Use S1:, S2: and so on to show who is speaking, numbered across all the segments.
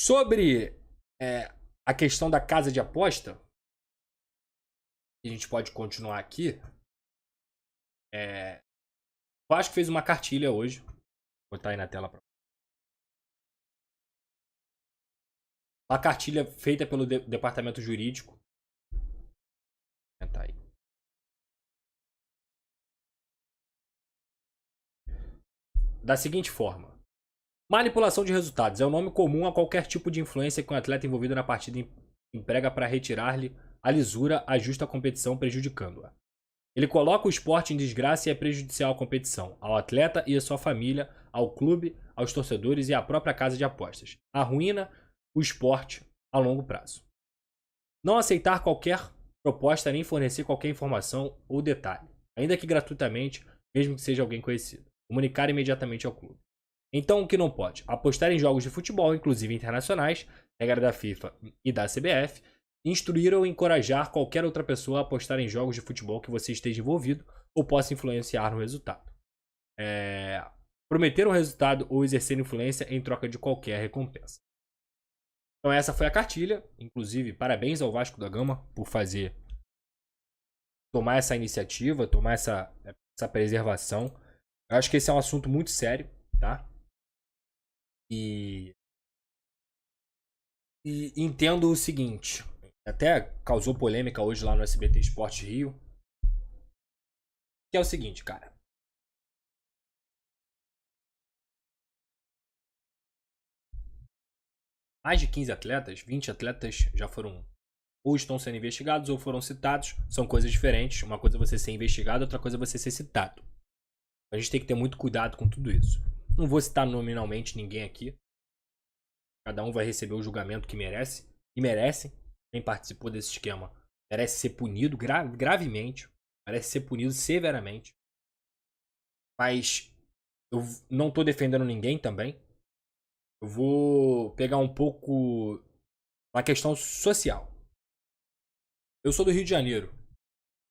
S1: Sobre a questão da casa de aposta, a gente pode continuar aqui. Eu acho que fez uma cartilha hoje. Vou botar aí na tela. Uma cartilha feita pelo departamento jurídico. Tá aí. Da seguinte forma. Manipulação de resultados é o nome comum a qualquer tipo de influência que um atleta envolvido na partida emprega para retirar-lhe a lisura a justa competição, prejudicando-a. Ele coloca o esporte em desgraça e é prejudicial à competição, ao atleta e à sua família, ao clube, aos torcedores e à própria casa de apostas. Arruína o esporte a longo prazo. Não aceitar qualquer proposta nem fornecer qualquer informação ou detalhe, ainda que gratuitamente, mesmo que seja alguém conhecido. Comunicar imediatamente ao clube. Então, o que não pode? Apostar em jogos de futebol, inclusive internacionais, regra da FIFA e da CBF, instruir ou encorajar qualquer outra pessoa a apostar em jogos de futebol que você esteja envolvido ou possa influenciar no resultado. Prometer um resultado ou exercer influência em troca de qualquer recompensa. Então essa foi a cartilha. Inclusive, parabéns ao Vasco da Gama por tomar essa iniciativa, tomar essa preservação. Eu acho que esse é um assunto muito sério, tá? E entendo o seguinte, até causou polêmica hoje lá no SBT Esporte Rio, que é o seguinte, cara. Mais de 15 atletas, 20 atletas já foram ou estão sendo investigados ou foram citados. São coisas diferentes. Uma coisa é você ser investigado, outra coisa é você ser citado. A gente tem que ter muito cuidado com tudo isso. Não vou citar nominalmente ninguém aqui. Cada um vai receber o julgamento que merece. E merece. Quem participou desse esquema merece ser punido gravemente. Merece ser punido severamente. Mas eu não estou defendendo ninguém também. Eu vou pegar um pouco uma questão social. Eu sou do Rio de Janeiro.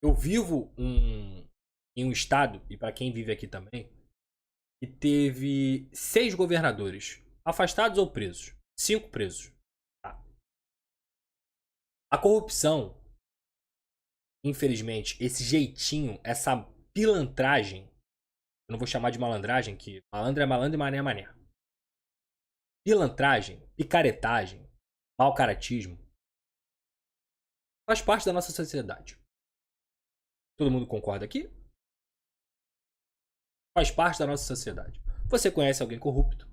S1: Eu vivo em um estado, e para quem vive aqui também, que teve 6 governadores afastados ou presos. 5 presos. Tá. A corrupção, infelizmente, esse jeitinho, essa pilantragem, eu não vou chamar de malandragem, que malandro é malandro e mané é mané. Pilantragem, picaretagem, mau caratismo, faz parte da nossa sociedade. Todo mundo concorda aqui? Faz parte da nossa sociedade. Você conhece alguém corrupto?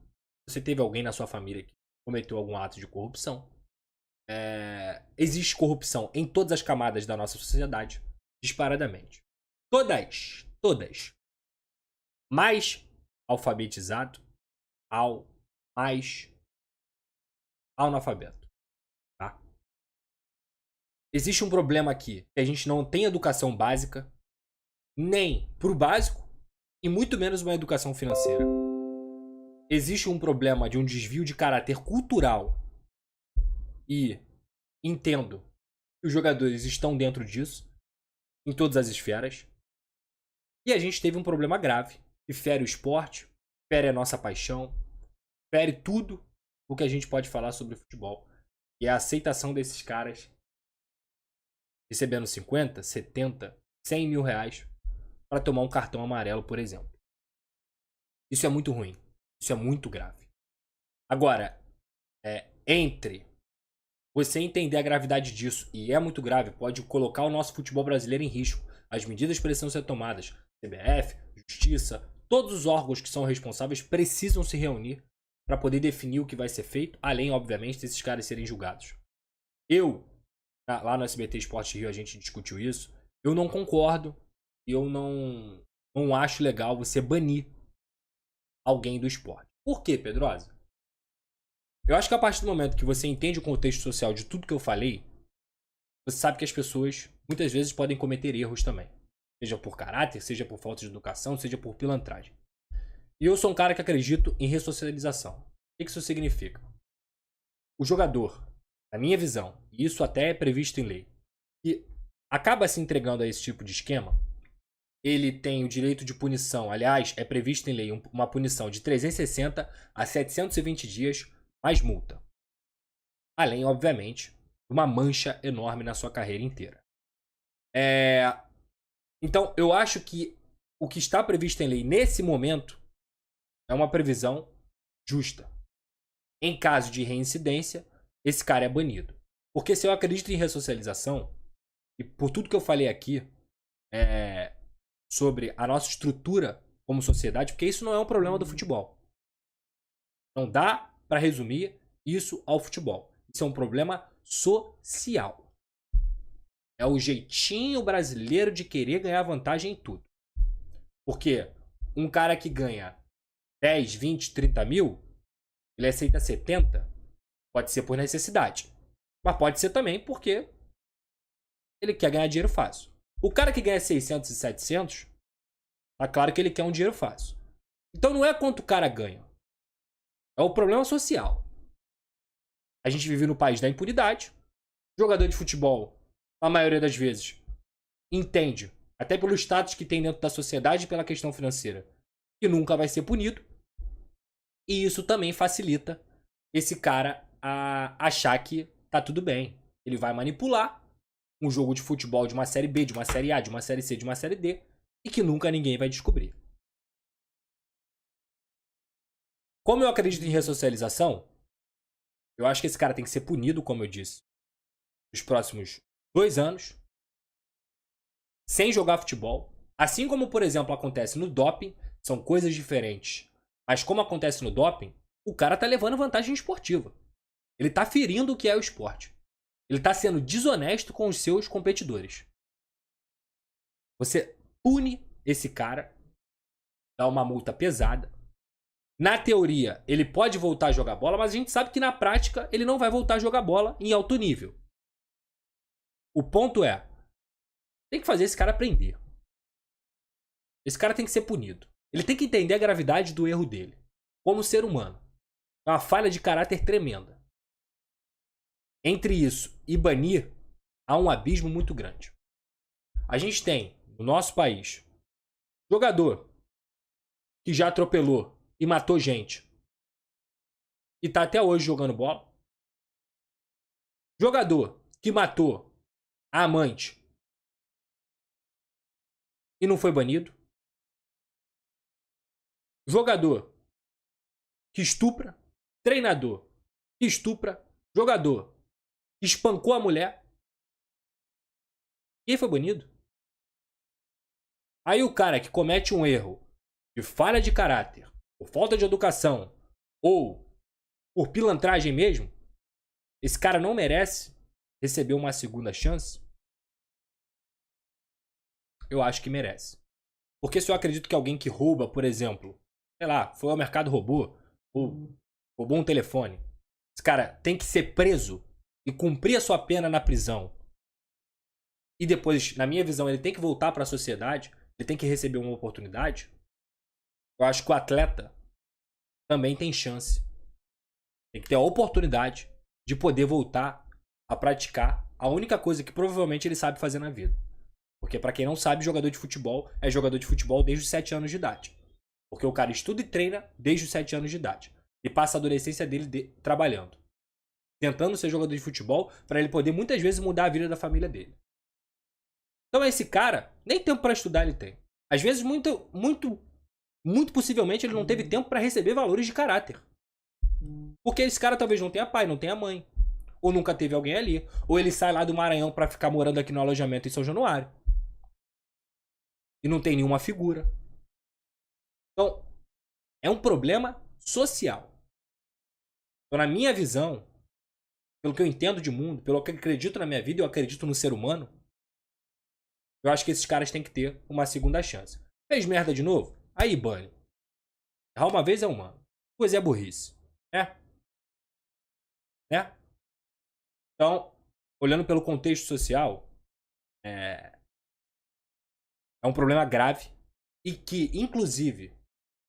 S1: Você teve alguém na sua família que cometeu algum ato de corrupção? Existe corrupção em todas as camadas da nossa sociedade, disparadamente. Todas. Mais alfabetizado ao mais analfabeto. Tá? Existe um problema aqui, que a gente não tem educação básica, nem pro básico, e muito menos uma educação financeira. Existe um problema de um desvio de caráter cultural. E entendo que os jogadores estão dentro disso, em todas as esferas. E a gente teve um problema grave, que fere o esporte, fere a nossa paixão, fere tudo o que a gente pode falar sobre futebol. E a aceitação desses caras recebendo 50, 70, 100 mil reais para tomar um cartão amarelo, por exemplo. Isso é muito ruim. Isso é muito grave. Agora, entre você entender a gravidade disso, e é muito grave, pode colocar o nosso futebol brasileiro em risco. As medidas precisam ser tomadas. CBF, Justiça, todos os órgãos que são responsáveis precisam se reunir para poder definir o que vai ser feito, além, obviamente, desses caras serem julgados. Lá no SBT Esporte Rio, a gente discutiu isso. Eu não concordo e eu não acho legal você banir alguém do esporte. Por quê, Pedrosa? Eu acho que a partir do momento que você entende o contexto social de tudo que eu falei, você sabe que as pessoas muitas vezes podem cometer erros também. Seja por caráter, seja por falta de educação, seja por pilantragem. E eu sou um cara que acredito em ressocialização. O que isso significa? O jogador, na minha visão, e isso até é previsto em lei, que acaba se entregando a esse tipo de esquema, ele tem o direito de punição. Aliás, é previsto em lei uma punição de 360 a 720 dias mais multa. Além, obviamente, de uma mancha enorme na sua carreira inteira. Então, eu acho que o que está previsto em lei nesse momento é uma previsão justa. Em caso de reincidência, esse cara é banido. Porque se eu acredito em ressocialização, e por tudo que eu falei aqui sobre a nossa estrutura como sociedade, porque isso não é um problema do futebol. Não dá para resumir isso ao futebol. Isso é um problema social. É o jeitinho brasileiro de querer ganhar vantagem em tudo. Porque um cara que ganha 10, 20, 30 mil, ele aceita 70, pode ser por necessidade. Mas pode ser também porque ele quer ganhar dinheiro fácil. O cara que ganha 600 e 700, tá claro que ele quer um dinheiro fácil. Então não é quanto o cara ganha. É o problema social. A gente vive no país da impunidade. Jogador de futebol, a maioria das vezes, entende, até pelo status que tem dentro da sociedade e pela questão financeira, que nunca vai ser punido. E isso também facilita esse cara a achar que tá tudo bem. Ele vai manipular um jogo de futebol de uma série B, de uma série A, de uma série C, de uma série D, e que nunca ninguém vai descobrir. Como eu acredito em ressocialização, eu acho que esse cara tem que ser punido, como eu disse, nos próximos 2 anos, sem jogar futebol. Assim como, por exemplo, acontece no doping, são coisas diferentes. Mas como acontece no doping, o cara tá levando vantagem esportiva. Ele tá ferindo o que é o esporte. Ele tá sendo desonesto com os seus competidores. Você pune esse cara, dá uma multa pesada. Na teoria, ele pode voltar a jogar bola, mas a gente sabe que na prática ele não vai voltar a jogar bola em alto nível. O ponto é, tem que fazer esse cara aprender. Esse cara tem que ser punido. Ele tem que entender a gravidade do erro dele, como ser humano. É uma falha de caráter tremenda. Entre isso e banir, há um abismo muito grande. A gente tem, no nosso país, jogador que já atropelou e matou gente e tá até hoje jogando bola. Jogador que matou a amante e não foi banido. Jogador que estupra. Treinador que estupra. Jogador que espancou a mulher. E foi banido. Aí o cara que comete um erro de falha de caráter, por falta de educação, ou por pilantragem mesmo, esse cara não merece receber uma segunda chance? Eu acho que merece. Porque se eu acredito que alguém que rouba, por exemplo, sei lá, foi ao mercado roubou, ou roubou um telefone, esse cara tem que ser preso e cumprir a sua pena na prisão. E depois, na minha visão, ele tem que voltar para a sociedade, ele tem que receber uma oportunidade. Eu acho que o atleta também tem chance. Tem que ter a oportunidade de poder voltar a praticar a única coisa que provavelmente ele sabe fazer na vida. Porque pra quem não sabe, jogador de futebol é jogador de futebol desde os 7 anos de idade. Porque o cara estuda e treina desde os 7 anos de idade. E passa a adolescência dele trabalhando. Tentando ser jogador de futebol para ele poder muitas vezes mudar a vida da família dele. Então esse cara, nem tempo para estudar ele tem. Às vezes, muito possivelmente, ele não teve tempo para receber valores de caráter. Porque esse cara talvez não tenha pai, não tenha mãe. Ou nunca teve alguém ali. Ou ele sai lá do Maranhão para ficar morando aqui no alojamento em São Januário. E não tem nenhuma figura. Então, é um problema social. Então, na minha visão, pelo que eu entendo de mundo, pelo que eu acredito na minha vida, eu acredito no ser humano, eu acho que esses caras têm que ter uma segunda chance. Fez merda de novo? Aí, bane. Errar uma vez é humano. Pois é burrice. Né? Então, olhando pelo contexto social, é um problema grave e que, inclusive,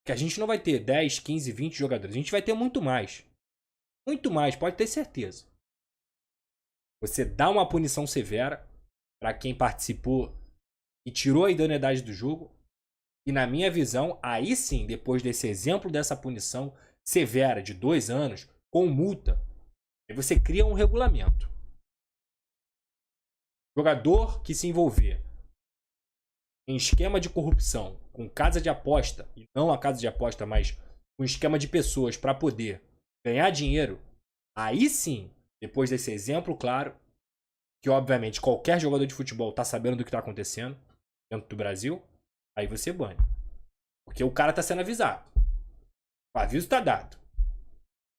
S1: que a gente não vai ter 10, 15, 20 jogadores. A gente vai ter muito mais. Muito mais, pode ter certeza. Você dá uma punição severa para quem participou e tirou a idoneidade do jogo. E na minha visão, aí sim, depois desse exemplo dessa punição severa de 2 anos, com multa, Aí você cria um regulamento. Jogador que se envolver em esquema de corrupção com casa de aposta, e não a casa de aposta, mas um esquema de pessoas para poder ganhar dinheiro, aí sim, depois desse exemplo, claro, que obviamente qualquer jogador de futebol tá sabendo do que tá acontecendo dentro do Brasil, aí você bane. Porque o cara tá sendo avisado. O aviso tá dado.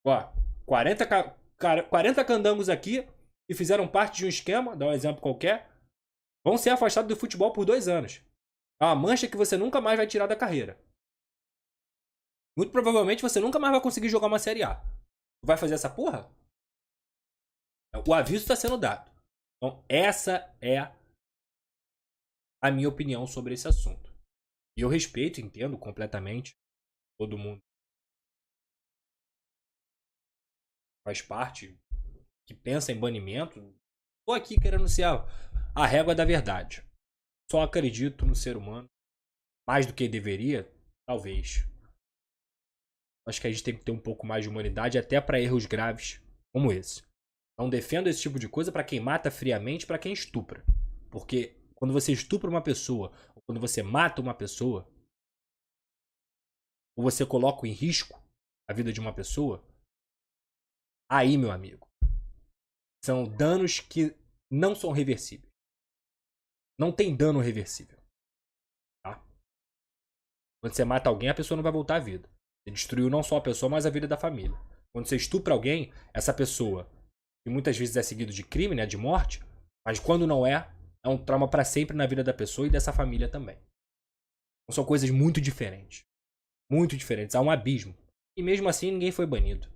S1: Ó, 40 candangos aqui que fizeram parte de um esquema, dá um exemplo qualquer, vão ser afastados do futebol por 2 anos. É uma mancha que você nunca mais vai tirar da carreira. Muito provavelmente você nunca mais vai conseguir jogar uma Série A. Vai fazer essa porra? O aviso está sendo dado. Então, essa é a minha opinião sobre esse assunto. E eu respeito, entendo completamente. Todo mundo faz parte, que pensa em banimento. Tô aqui querendo ser a régua da verdade. Só acredito no ser humano. Mais do que deveria, talvez. Acho que a gente tem que ter um pouco mais de humanidade, até para erros graves como esse. Não defendo esse tipo de coisa para quem mata friamente, para quem estupra. Porque quando você estupra uma pessoa, ou quando você mata uma pessoa, ou você coloca em risco a vida de uma pessoa, aí, meu amigo, são danos que não são reversíveis. Não tem dano reversível. Tá? Quando você mata alguém, a pessoa não vai voltar à vida. Você destruiu não só a pessoa, mas a vida da família. Quando você estupra alguém, essa pessoa, que muitas vezes é seguido de crime, né, de morte, mas quando não é um trauma para sempre na vida da pessoa e dessa família também. Então, são coisas muito diferentes. Muito diferentes. Há um abismo. E mesmo assim, ninguém foi banido.